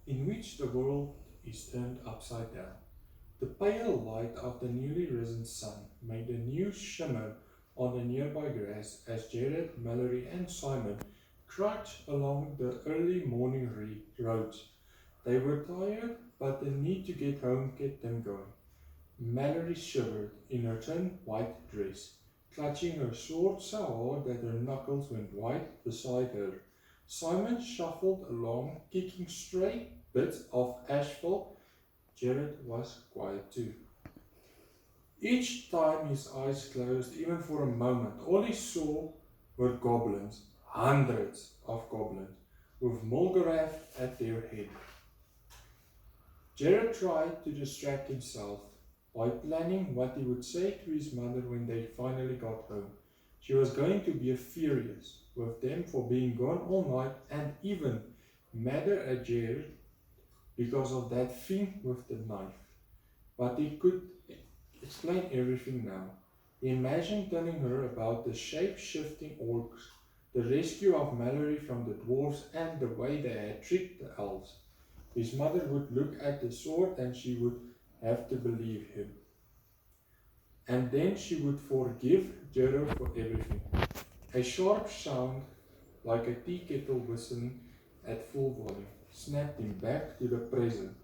in which the world is turned upside down. The pale light of the newly risen sun made a new shimmer on the nearby grass as Jared, Mallory, and Simon crouched along the early morning roads. They were tired, but the need to get home kept them going. Mallory shivered in her thin white dress, clutching her sword so hard that her knuckles went white beside her. Simon shuffled along, kicking stray bits of asphalt. Jared was quiet too. Each time his eyes closed, even for a moment, all he saw were goblins, hundreds of goblins, with Mulgarath at their head. Jared tried to distract himself by planning what he would say to his mother when they finally got home. She was going to be furious with them for being gone all night and even madder at Jared because of that thing with the knife. But he could explain everything now. He imagined telling her about the shape-shifting orcs, the rescue of Mallory from the dwarves, and the way they had tricked the elves. His mother would look at the sword and she would have to believe him. And then she would forgive Jared for everything. A sharp sound, like a tea kettle whistling at full volume, snapped him back to the present.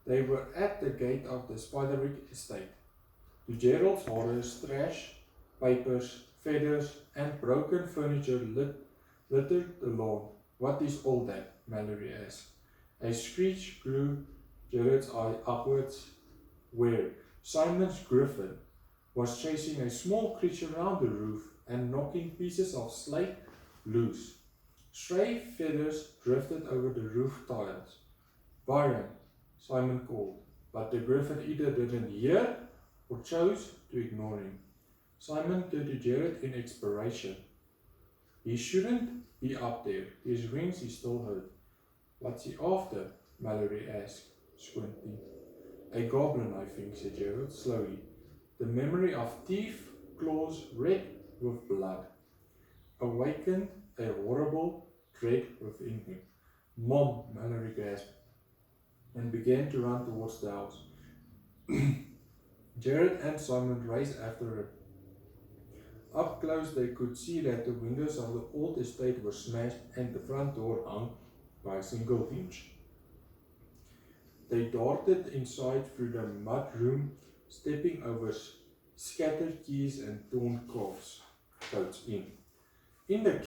They were at the gate of the Spiderwick estate. To Gerald's horror, trash, papers, feathers, and broken furniture littered the lawn. "What is all that?" Mallory asked. A screech drew Jared's eye upwards, where Simon's griffin was chasing a small creature round the roof and knocking pieces of slate loose. Stray feathers drifted over the roof tiles. "Vuuren," Simon called, but the griffin either didn't hear or chose to ignore him. Simon turned to Jared in expiration. "He shouldn't be up there. His wings is still hurt." "What's he after?" Mallory asked, squinting. "A goblin, I think," said Jared slowly. The memory of teeth, claws red with blood, awakened a horrible dread within him. "Mom," Mallory gasped, and began to run towards the house. Jared and Simon raced after her. Up close they could see that the windows of the old estate were smashed and the front door hung by a single hinge. They darted inside through the mud room, stepping over scattered keys and torn coats in. In the